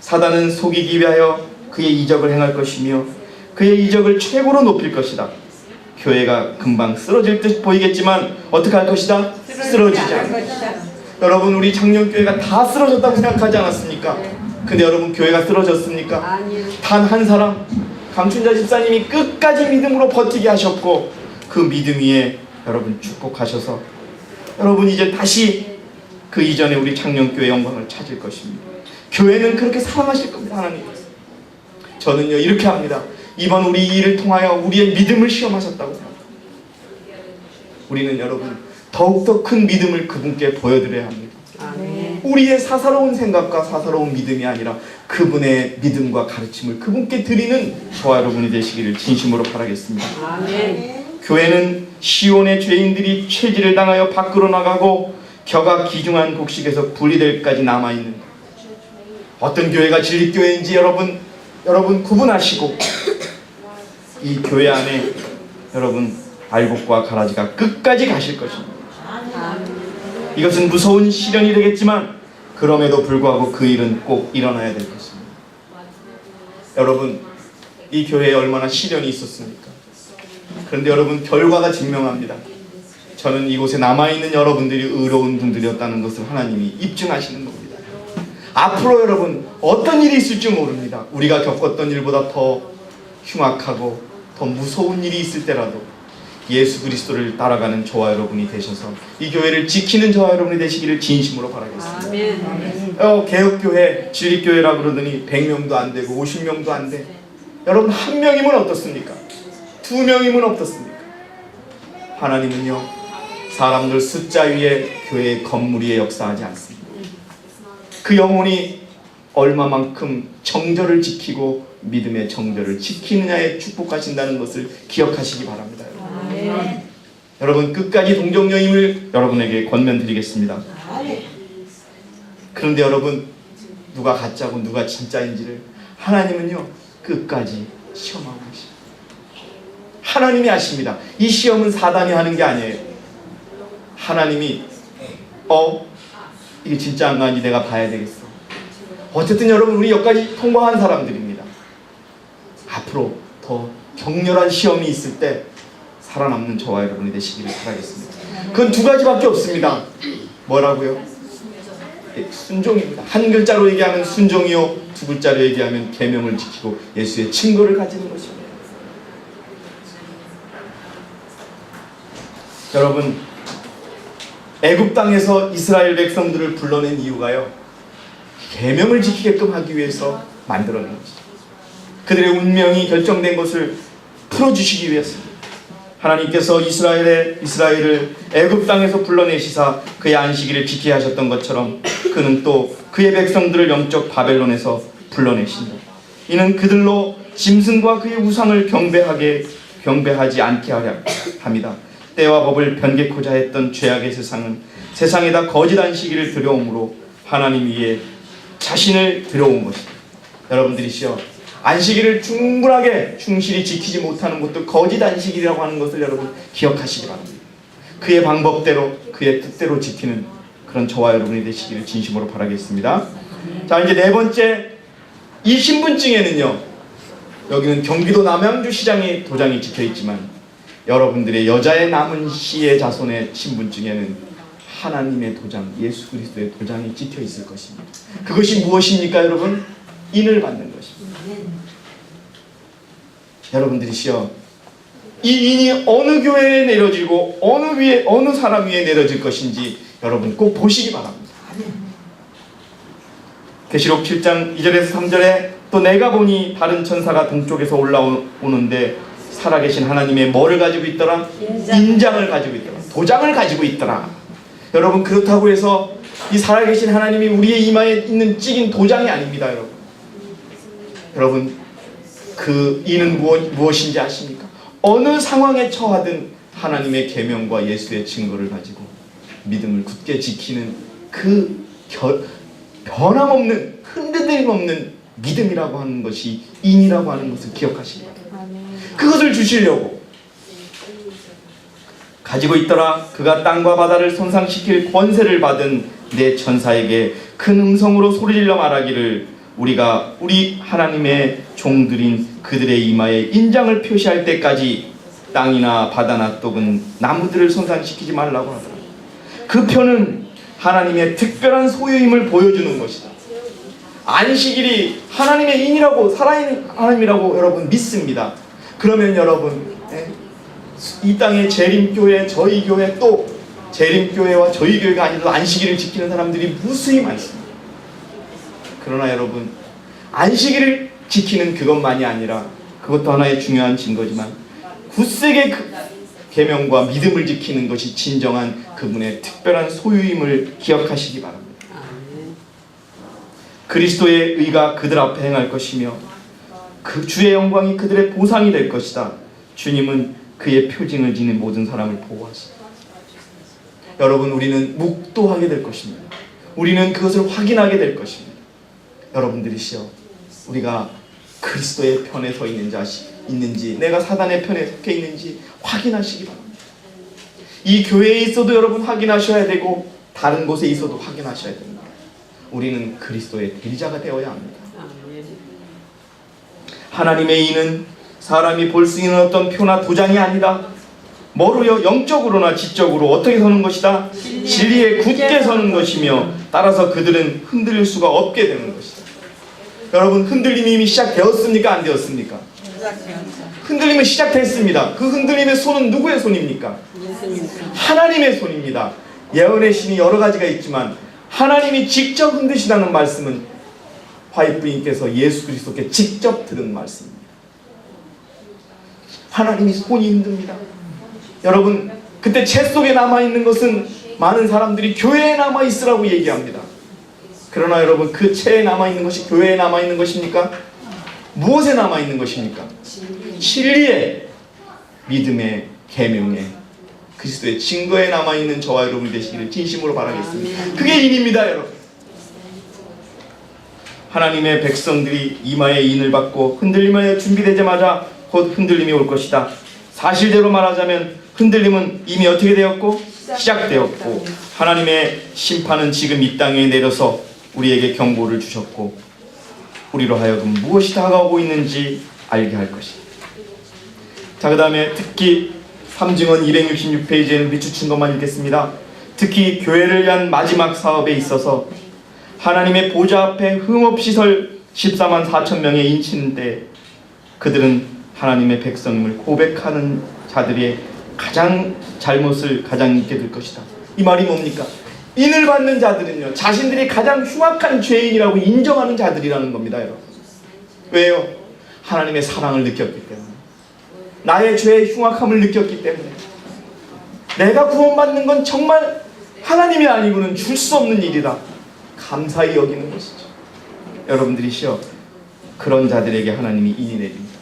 사단은 속이기 위하여 그의 이적을 행할 것이며 그의 이적을 최고로 높일 것이다. 교회가 금방 쓰러질 듯 보이겠지만 어떻게 할 것이다? 쓰러지지 않을 것이다. 여러분 우리 작년교회가 다 쓰러졌다고 생각하지 않았습니까? 근데 여러분 교회가 쓰러졌습니까? 아니요. 단 한 사람 강춘자 집사님이 끝까지 믿음으로 버티게 하셨고 그 믿음 위에 여러분 축복하셔서 여러분 이제 다시 그 이전에 우리 작년교회 영광을 찾을 것입니다. 교회는 그렇게 사랑하실 겁니다. 하나님. 저는요 이렇게 합니다. 이번 우리 일을 통하여 우리의 믿음을 시험하셨다고 생각합니다. 우리는 여러분 더욱더 큰 믿음을 그분께 보여드려야 합니다. 아멘. 우리의 사사로운 생각과 사사로운 믿음이 아니라 그분의 믿음과 가르침을 그분께 드리는 저와 여러분이 되시기를 진심으로 바라겠습니다. 아멘. 교회는 시온의 죄인들이 체질을 당하여 밖으로 나가고 겨가 기중한 곡식에서 분리될까지 남아있는 어떤 교회가 진리교회인지 여러분 구분하시고 이 교회 안에 여러분 알곡과 가라지가 끝까지 가실 것입니다. 이것은 무서운 시련이 되겠지만 그럼에도 불구하고 그 일은 꼭 일어나야 될 것입니다. 여러분 이 교회에 얼마나 시련이 있었습니까? 그런데 여러분 결과가 증명합니다. 저는 이곳에 남아있는 여러분들이 의로운 분들이었다는 것을 하나님이 입증하시는 겁니다. 앞으로 여러분 어떤 일이 있을지 모릅니다. 우리가 겪었던 일보다 더 흉악하고 더 무서운 일이 있을 때라도 예수 그리스도를 따라가는 저와 여러분이 되셔서 이 교회를 지키는 저와 여러분이 되시기를 진심으로 바라겠습니다. 아멘. 개혁교회, 진리교회라 그러더니 100명도 안 되고 50명도 안 돼. 여러분 한 명이면 어떻습니까? 2명이면 어떻습니까? 하나님은요 사람들 숫자 위에 교회의 건물 위에 역사하지 않습니다. 그 영혼이 얼마만큼 정절을 지키고 믿음의 정절을 지키느냐에 축복하신다는 것을 기억하시기 바랍니다. 아멘. 여러분 끝까지 동정녀임을 여러분에게 권면드리겠습니다. 그런데 여러분 누가 가짜고 누가 진짜인지를 하나님은요 끝까지 시험하고 계십니다. 하나님이 아십니다. 이 시험은 사단이 하는 게 아니에요. 하나님이 이게 진짜 안 가는지 내가 봐야 되겠어. 어쨌든 여러분 우리 여기까지 통과한 사람들입니다. 앞으로 더 격렬한 시험이 있을 때 살아남는 저와 여러분이 되시기를 바라겠습니다. 그건 2가지밖에 없습니다. 뭐라고요? 순종입니다. 한 글자로 얘기하면 순종이요 2글자로 얘기하면 계명을 지키고 예수의 증거를 가지는 것입니다. 여러분 애굽 땅에서 이스라엘 백성들을 불러낸 이유가요 계명을 지키게끔 하기 위해서 만들어낸 것이죠. 그들의 운명이 결정된 것을 풀어주시기 위해서입니다. 하나님께서 이스라엘을 애굽 땅에서 불러내시사 그의 안식일을 지키게 하셨던 것처럼 그는 또 그의 백성들을 영적 바벨론에서 불러내신다. 이는 그들로 짐승과 그의 우상을 경배하지 않게 하려 합니다. 때와 법을 변개코자 했던 죄악의 세상은 세상에다 거짓 안식일을 들여옴으로 하나님 위에 자신을 들여온 것입니다. 여러분들이시여 안식일을 충실히 지키지 못하는 것도 거짓 안식일이라고 하는 것을 여러분 기억하시기 바랍니다. 그의 방법대로 그의 뜻대로 지키는 그런 저와 여러분이 되시기를 진심으로 바라겠습니다. 자, 이제 네 번째, 이 신분증에는요, 여기는 경기도 남양주 시장에 도장이 찍혀 있지만 여러분들의 여자의 남은 씨의 자손의 신분증에는 하나님의 도장, 예수 그리스도의 도장이 찍혀 있을 것입니다. 그것이 무엇입니까, 여러분? 인을 받는 것입니다. 여러분들이시여, 이 인이 어느 교회에 내려지고 어느 사람 위에 내려질 것인지 여러분 꼭 보시기 바랍니다. 계시록 7장 2절에서 3절에 또 내가 보니 다른 천사가 동쪽에서 올라오는데 살아계신 하나님의 뭐를 가지고 있더라? 인장을 가지고 있더라. 도장을 가지고 있더라. 여러분, 그렇다고 해서 이 살아계신 하나님이 우리의 이마에 있는 찍인 도장이 아닙니다. 여러분, 그 이는 무엇인지 아십니까? 어느 상황에 처하든 하나님의 계명과 예수의 증거를 가지고 믿음을 굳게 지키는 그 변함없는, 흔들림 없는 믿음이라고 하는 것이 인이라고 하는 것을 기억하시기 바랍니다. 그것을 주시려고 가지고 있더라. 그가 땅과 바다를 손상시킬 권세를 받은 내 천사에게 큰 음성으로 소리질러 말하기를 우리 하나님의 종들인 그들의 이마에 인장을 표시할 때까지 땅이나 바다나 또는 나무들을 손상시키지 말라고 하더라. 그 표는 하나님의 특별한 소유임을 보여주는 것이다. 안식일이 하나님의 인이라고, 살아있는 하나님이라고 여러분 믿습니다. 그러면 여러분, 이 땅의 재림교회, 저희 교회, 또 재림교회와 저희 교회가 아니라도 안식일을 지키는 사람들이 무수히 많습니다. 그러나 여러분, 안식일을 지키는 그것만이 아니라, 그것도 하나의 중요한 증거지만 굳세게 계명과 믿음을 지키는 것이 진정한 그분의 특별한 소유임을 기억하시기 바랍니다. 그리스도의 의가 그들 앞에 행할 것이며 그 주의 영광이 그들의 보상이 될 것이다. 주님은 그의 표징을 지닌 모든 사람을 보호하시다. 여러분, 우리는 묵도하게 될 것입니다. 우리는 그것을 확인하게 될 것입니다. 여러분들이시여, 우리가 그리스도의 편에 서 있는지, 내가 사단의 편에 속해 있는지 확인하시기 바랍니다. 이 교회에 있어도 여러분 확인하셔야 되고 다른 곳에 있어도 확인하셔야 됩니다. 우리는 그리스도의 대리자가 되어야 합니다. 하나님의 이는 사람이 볼 수 있는 어떤 표나 도장이 아니다. 뭐로요? 영적으로나 지적으로 어떻게 서는 것이다? 진리에 굳게 서는 것이며 따라서 그들은 흔들릴 수가 없게 되는 것이다. 여러분, 흔들림이 이미 시작되었습니까? 안 되었습니까? 흔들림은 시작됐습니다. 그 흔들림의 손은 누구의 손입니까? 하나님의 손입니다. 예언의 신이 여러 가지가 있지만 하나님이 직접 흔드시다는 말씀은 화이트님께서 예수 그리스도께 직접 들은 말씀입니다. 하나님이 손이 흔듭니다. 여러분, 그때 채 속에 남아있는 것은 많은 사람들이 교회에 남아있으라고 얘기합니다. 그러나 여러분, 그 채에 남아있는 것이 교회에 남아있는 것입니까? 무엇에 남아있는 것입니까? 진리에, 믿음의, 계명에, 그리스도의 증거에 남아있는 저와 여러분이 되시기를 진심으로 바라겠습니다. 그게 인입니다, 여러분. 하나님의 백성들이 이마에 인을 받고 흔들림에 준비되자마자 곧 흔들림이 올 것이다. 사실대로 말하자면 흔들림은 이미 어떻게 되었고? 시작되었고, 하나님의 심판은 지금 이 땅에 내려서 우리에게 경고를 주셨고 우리로 하여금 무엇이 다가오고 있는지 알게 할 것이다. 자, 그 다음에 특히 삼증언 266페이지에는 밑줄친 것만 읽겠습니다. 특히 교회를 위한 마지막 사업에 있어서 하나님의 보좌 앞에 흠없이 설 14만 4천 명의 인치인데 그들은 하나님의 백성임을 고백하는 자들의 가장 잘못을 가장 잊게 될 것이다. 이 말이 뭡니까? 인을 받는 자들은요, 자신들이 가장 흉악한 죄인이라고 인정하는 자들이라는 겁니다, 여러분. 왜요? 하나님의 사랑을 느꼈기 때문에, 나의 죄의 흉악함을 느꼈기 때문에, 내가 구원받는 건 정말 하나님이 아니고는 줄 수 없는 일이다, 감사히 여기는 것이죠. 여러분들이시여, 그런 자들에게 하나님이 인이 내립니다.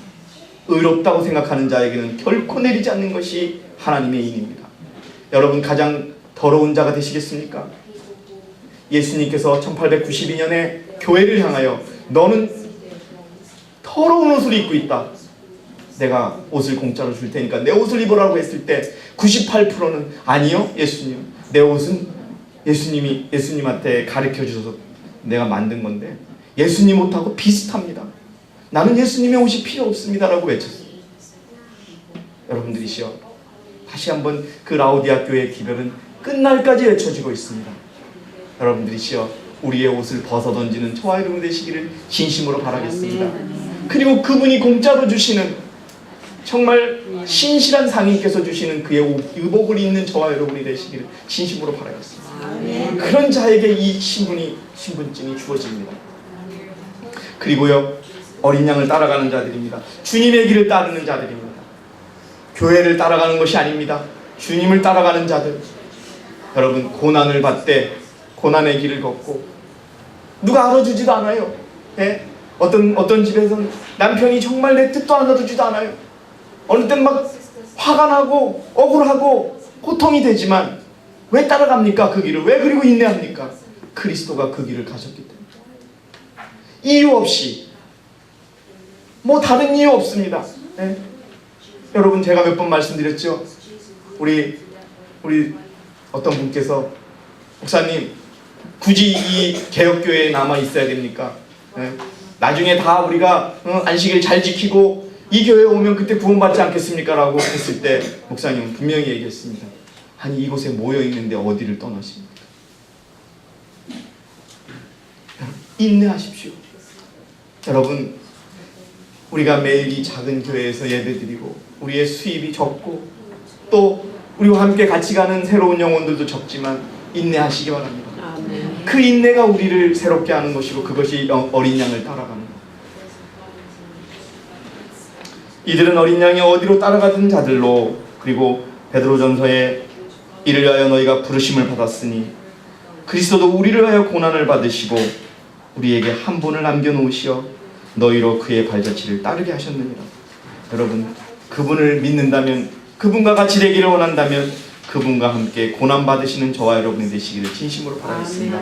의롭다고 생각하는 자에게는 결코 내리지 않는 것이 하나님의 인입니다. 여러분, 가장 더러운 자가 되시겠습니까? 예수님께서 1892년에 교회를 향하여 너는 더러운 옷을 입고 있다, 내가 옷을 공짜로 줄 테니까 내 옷을 입으라고 했을 때 98%는 아니요 예수님, 내 옷은 예수님한테 가르쳐 주셔서 내가 만든 건데 예수님 옷하고 비슷합니다. 나는 예수님의 옷이 필요 없습니다 라고 외쳤어요. 여러분들이시여, 다시 한번 그 라오디아 교회의 기별은 끝날까지 외쳐지고 있습니다. 여러분들이시여, 우리의 옷을 벗어던지는 저와 여러분 되시기를 진심으로 바라겠습니다. 그리고 그분이 공짜로 주시는, 정말 신실한 상인께서 주시는 그의 의복을 입는 저와 여러분이 되시기를 진심으로 바라겠습니다. 그런 자에게 이 신분증이 주어집니다. 그리고요, 어린 양을 따라가는 자들입니다. 주님의 길을 따르는 자들입니다. 교회를 따라가는 것이 아닙니다. 주님을 따라가는 자들. 여러분, 고난을 받되 고난의 길을 걷고 누가 알아주지도 않아요. 예? 어떤 집에서는 남편이 정말 내 뜻도 안 알아주지도 않아요. 어느 땐 막 화가 나고 억울하고 고통이 되지만 왜 따라갑니까? 그 길을 왜 그리고 인내합니까? 그리스도가 그 길을 가셨기 때문에. 이유 없이, 뭐 다른 이유 없습니다. 예? 여러분, 제가 몇 번 말씀드렸죠. 우리 어떤 분께서, 목사님 굳이 이 개혁교회에 남아 있어야 됩니까? 예? 나중에 다 우리가 안식일 잘 지키고 이 교회에 오면 그때 구원받지 않겠습니까? 라고 했을 때 목사님은 분명히 얘기했습니다. 아니, 이곳에 모여있는데 어디를 떠나십니까? 인내하십시오. 여러분, 우리가 매일 이 작은 교회에서 예배드리고 우리의 수입이 적고 또 우리와 함께 같이 가는 새로운 영혼들도 적지만 인내하시기 바랍니다. 그 인내가 우리를 새롭게 하는 것이고 그것이 어린 양을 따라가는 것. 이들은 어린 양이 어디로 따라가던 자들로, 그리고 베드로전서에 이를 위하여 너희가 부르심을 받았으니 그리스도도 우리를 위하여 고난을 받으시고 우리에게 한 분을 남겨놓으시어 너희로 그의 발자취를 따르게 하셨느니라. 여러분, 그분을 믿는다면, 그분과 같이 되기를 원한다면 그분과 함께 고난받으시는 저와 여러분이 되시기를 진심으로 바라겠습니다.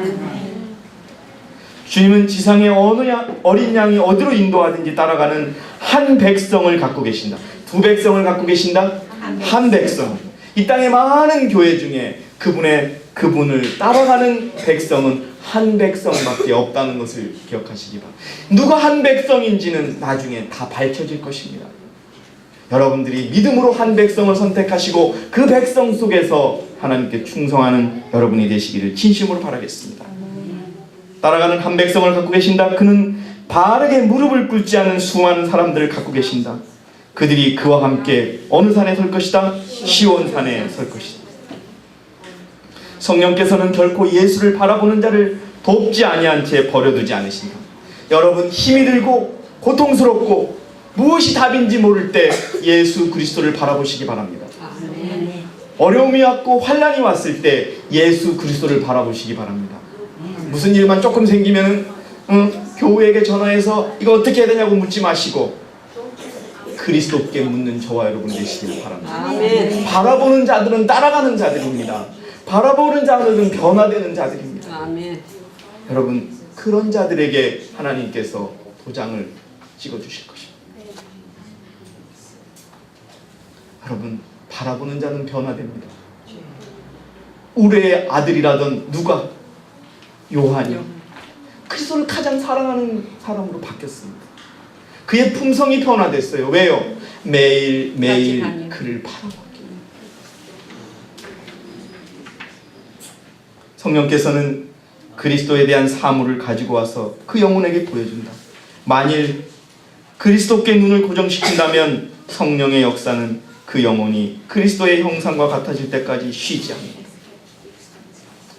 주님은 지상의 어린 양이 어디로 인도하든지 따라가는 한 백성을 갖고 계신다. 두 백성을 갖고 계신다? 한 백성. 이 땅의 많은 교회 중에 그분을 따라가는 백성은 한 백성밖에 없다는 것을 기억하시기 바랍니다. 누가 한 백성인지는 나중에 다 밝혀질 것입니다. 여러분들이 믿음으로 한 백성을 선택하시고 그 백성 속에서 하나님께 충성하는 여러분이 되시기를 진심으로 바라겠습니다. 따라가는 한 백성을 갖고 계신다. 그는 바르게 무릎을 꿇지 않은 수많은 사람들을 갖고 계신다. 그들이 그와 함께 어느 산에 설 것이다? 시온산에 설 것이다. 성령께서는 결코 예수를 바라보는 자를 돕지 아니한 채 버려두지 않으신다. 여러분, 힘이 들고 고통스럽고 무엇이 답인지 모를 때 예수 그리스도를 바라보시기 바랍니다. 어려움이 왔고 환난이 왔을 때 예수 그리스도를 바라보시기 바랍니다. 무슨 일만 조금 생기면 교우에게 전화해서 이거 어떻게 해야 되냐고 묻지 마시고 그리스도께 묻는 저와 여러분 되시길 바랍니다. 아멘. 바라보는 자들은 따라가는 자들입니다. 바라보는 자들은 변화되는 자들입니다. 아멘. 여러분, 그런 자들에게 하나님께서 도장을 찍어주실 것입니다. 여러분, 바라보는 자는 변화됩니다. 우레의 아들이라던 누가? 요한이 그리스도를 가장 사랑하는 사람으로 바뀌었습니다. 그의 품성이 변화됐어요. 왜요? 매일 그를 바라봤기. 성령께서는 그리스도에 대한 사물을 가지고 와서 그 영혼에게 보여준다. 만일 그리스도께 눈을 고정시킨다면 성령의 역사는 그 영혼이 그리스도의 형상과 같아질 때까지 쉬지 않는다.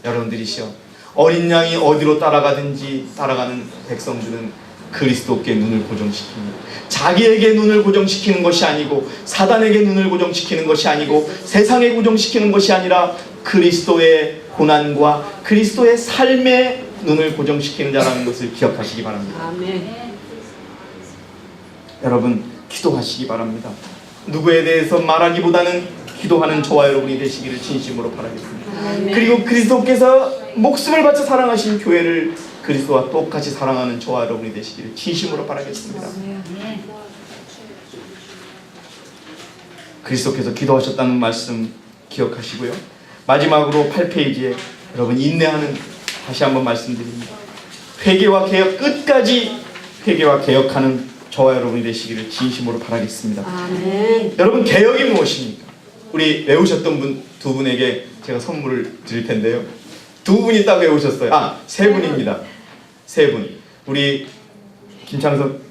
여러분들이시여, 어린 양이 어디로 따라가든지 따라가는 백성들은 그리스도께 눈을 고정시킵니다. 자기에게 눈을 고정시키는 것이 아니고 사단에게 눈을 고정시키는 것이 아니고 세상에 고정시키는 것이 아니라 그리스도의 고난과 그리스도의 삶에 눈을 고정시키는 자라는 것을 기억하시기 바랍니다. 아멘. 여러분, 기도하시기 바랍니다. 누구에 대해서 말하기보다는 기도하는 저와 여러분이 되시기를 진심으로 바라겠습니다. 아멘. 그리고 그리스도께서 목숨을 바쳐 사랑하신 교회를 그리스도와 똑같이 사랑하는 저와 여러분이 되시기를 진심으로 바라겠습니다. 그리스도께서 기도하셨다는 말씀 기억하시고요. 마지막으로 8페이지에 여러분 인내하는, 다시 한번 말씀드립니다. 회개와 개혁, 끝까지 회개와 개혁하는 저와 여러분이 되시기를 진심으로 바라겠습니다. 아멘. 여러분 개혁이 무엇입니까? 우리 외우셨던 분 두 분에게 제가 선물을 드릴 텐데요. 두 분이 딱 외우셨어요. 세 분입니다. 세 분. 우리 김창석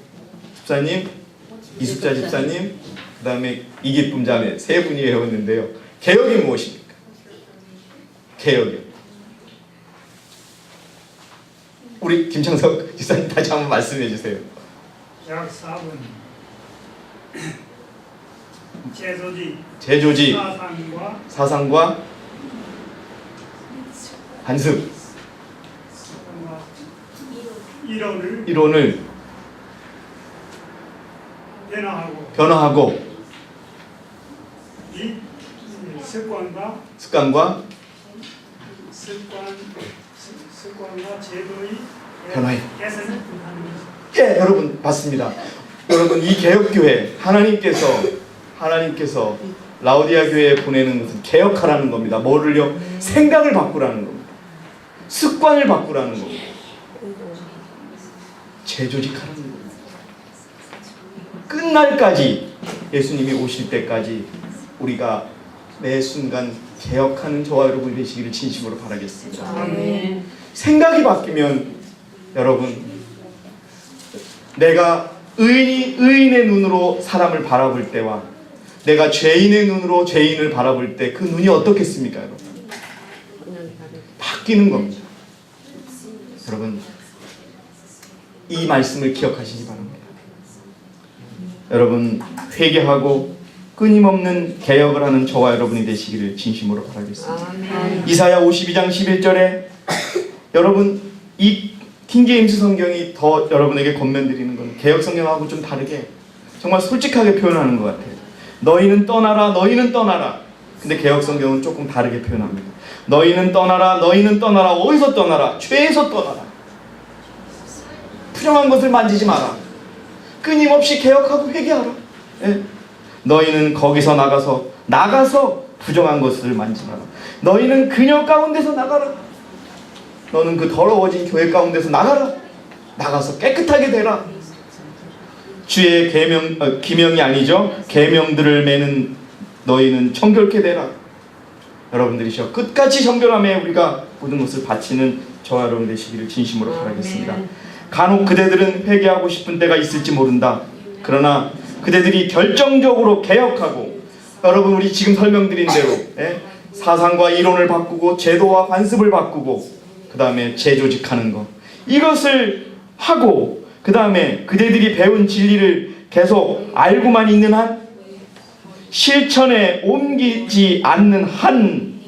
집사님, 이숙자 집사님, 그 다음에 이기쁨 자매 세 분이 외웠는데요. 개혁이 무엇입니까? 개혁이요. 우리 김창석 집사님 다시 한번 말씀해 주세요. 약 4분 제조직, 사상과 사상과 관습, 이론을 변화하고 이 습관과 제도의 변화해. 개선을 하는 것입니다. 예, 여러분 맞습니다. 여러분 이 개혁교회 하나님께서 라오디아 교회에 보내는 것은 개혁하라는 겁니다. 뭐를요? 생각을 바꾸라는 겁니다. 습관을 바꾸라는 겁니다. 재조직하라는 겁니다. 끝날까지, 예수님이 오실 때까지 우리가 매 순간 개혁하는 저와 여러분이 되시기를 진심으로 바라겠습니다. 아멘. 생각이 바뀌면 여러분, 내가 의인의 눈으로 사람을 바라볼 때와 내가 죄인의 눈으로 죄인을 바라볼 때 그 눈이 어떻겠습니까, 여러분? 바뀌는 겁니다. 여러분, 이 말씀을 기억하시기 바랍니다. 여러분, 회개하고 끊임없는 개혁을 하는 저와 여러분이 되시기를 진심으로 바라겠습니다. 아멘. 이사야 52장 11절에 여러분, 이 킹제임스 성경이 더 여러분에게 권면드리는 건 개혁 성경하고 좀 다르게 정말 솔직하게 표현하는 것 같아요. 너희는 떠나라, 너희는 떠나라. 근데 개혁 성경은 조금 다르게 표현합니다. 너희는 떠나라, 너희는 떠나라. 어디서 떠나라? 죄에서 떠나라. 부정한 것을 만지지 마라. 끊임없이 개혁하고 회개하라. 예? 너희는 거기서 나가서 부정한 것을 만지지 마라. 너희는 그녀 가운데서 나가라. 너는 그 더러워진 교회 가운데서 나가서 깨끗하게 되라. 주의 기명이 아니죠. 계명들을 매는 너희는 정결케 되라. 여러분들이시여 끝까지 정결함에 우리가 모든 것을 바치는 저와 여러분 되시기를 진심으로 바라겠습니다. 간혹 그대들은 회개하고 싶은 때가 있을지 모른다. 그러나 그대들이 결정적으로 개혁하고, 여러분 우리 지금 설명드린 대로 사상과 이론을 바꾸고 제도와 관습을 바꾸고 그 다음에 재조직하는 것, 이것을 하고 그 다음에 그대들이 배운 진리를 계속 알고만 있는 한, 실천에 옮기지 않는 한,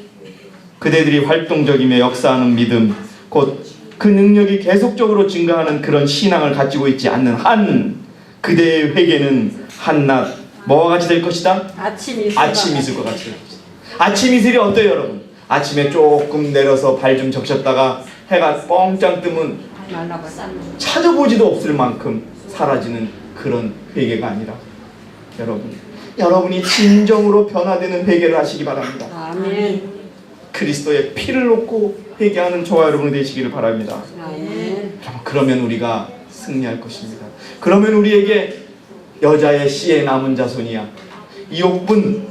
그대들이 활동적이며 역사하는 믿음, 곧 그 능력이 계속적으로 증가하는 그런 신앙을 가지고 있지 않는 한, 그대의 회개는 한낮 뭐와 같이 될 것이다? 아침 이슬과 같이 될 것이다. 아침 이슬이 어때요, 여러분? 아침에 조금 내려서 발 좀 적셨다가 해가 뻥짱 뜨면 찾아보지도 없을 만큼 사라지는 그런 회개가 아니라, 여러분이 진정으로 변화되는 회개를 하시기 바랍니다. 아멘. 그리스도의 피를 놓고 회개하는 저와 여러분이 되시기를 바랍니다. 아멘. 그러면 우리가 승리할 것입니다. 그러면 우리에게 여자의 씨에 남은 자손이야, 이옥분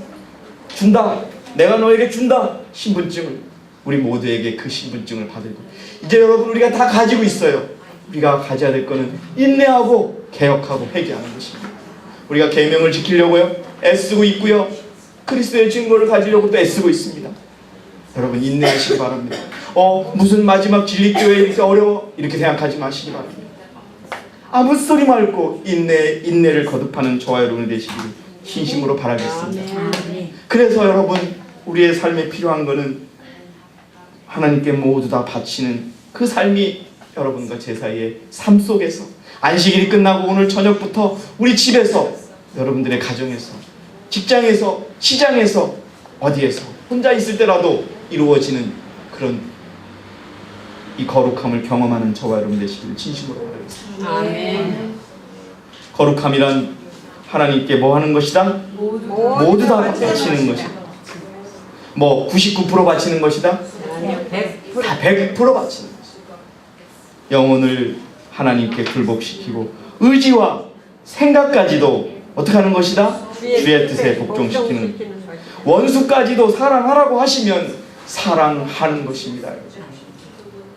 준다, 내가 너에게 준다, 신분증을, 우리 모두에게 그 신분증을 받을 것. 이제 여러분 우리가 다 가지고 있어요. 우리가 가져야 될 것은 인내하고 개혁하고 회개하는 것입니다. 우리가 계명을 지키려고요 애쓰고 있고요, 그리스도의 증거를 가지려고 또 애쓰고 있습니다. 여러분 인내하시기 바랍니다. 무슨 마지막 진리교회 이렇게 어려워, 이렇게 생각하지 마시기 바랍니다. 아무 소리 말고 인내를 거듭하는 저와 여러분이 되시기를 진심으로 바라겠습니다. 그래서 여러분, 우리의 삶에 필요한 것은 하나님께 모두 다 바치는 그 삶이 여러분과 제 사이의 삶 속에서, 안식일이 끝나고 오늘 저녁부터 우리 집에서, 여러분들의 가정에서, 직장에서, 시장에서, 어디에서 혼자 있을 때라도 이루어지는 그런 이 거룩함을 경험하는 저와 여러분 되시기를 진심으로 바라겠습니다. 아멘. 거룩함이란 하나님께 뭐 하는 것이다? 모두 다 바치는 것이다. 뭐 99% 바치는 것이다? 아니요, 100% 다 100% 바치는 것이. 영혼을 하나님께 굴복시키고 의지와 생각까지도 어떻게 하는 것이다? 주의 뜻에 복종시키는 원수까지도 사랑하라고 하시면 사랑하는 것입니다.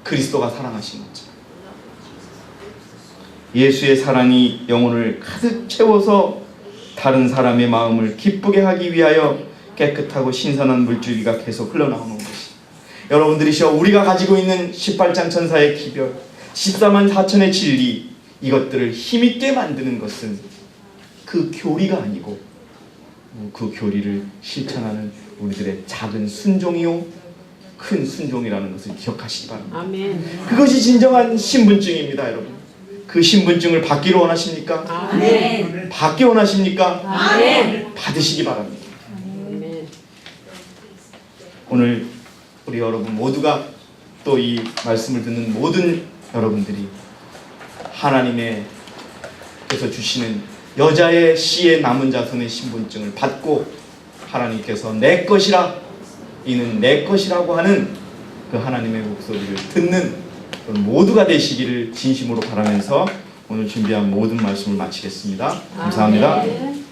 그리스도가 사랑하신 거죠. 예수의 사랑이 영혼을 가득 채워서 다른 사람의 마음을 기쁘게 하기 위하여 깨끗하고 신선한 물줄기가 계속 흘러나오는 것이. 여러분들이시여, 우리가 가지고 있는 18장 천사의 기별, 14만 4천의 진리, 이것들을 힘있게 만드는 것은 그 교리가 아니고 그 교리를 실천하는 우리들의 작은 순종이요 큰 순종이라는 것을 기억하시기 바랍니다. 아멘. 그것이 진정한 신분증입니다, 여러분. 그 신분증을 받기를 원하십니까? 아멘. 받기 원하십니까? 아멘. 받으시기 바랍니다. 아멘. 오늘 우리 여러분 모두가 또 이 말씀을 듣는 모든 여러분들이 하나님께서 주시는 여자의 씨의 남은 자손의 신분증을 받고 하나님께서 내 것이라, 이는 내 것이라고 하는 그 하나님의 목소리를 듣는 모두가 되시기를 진심으로 바라면서 오늘 준비한 모든 말씀을 마치겠습니다. 감사합니다. 아멘.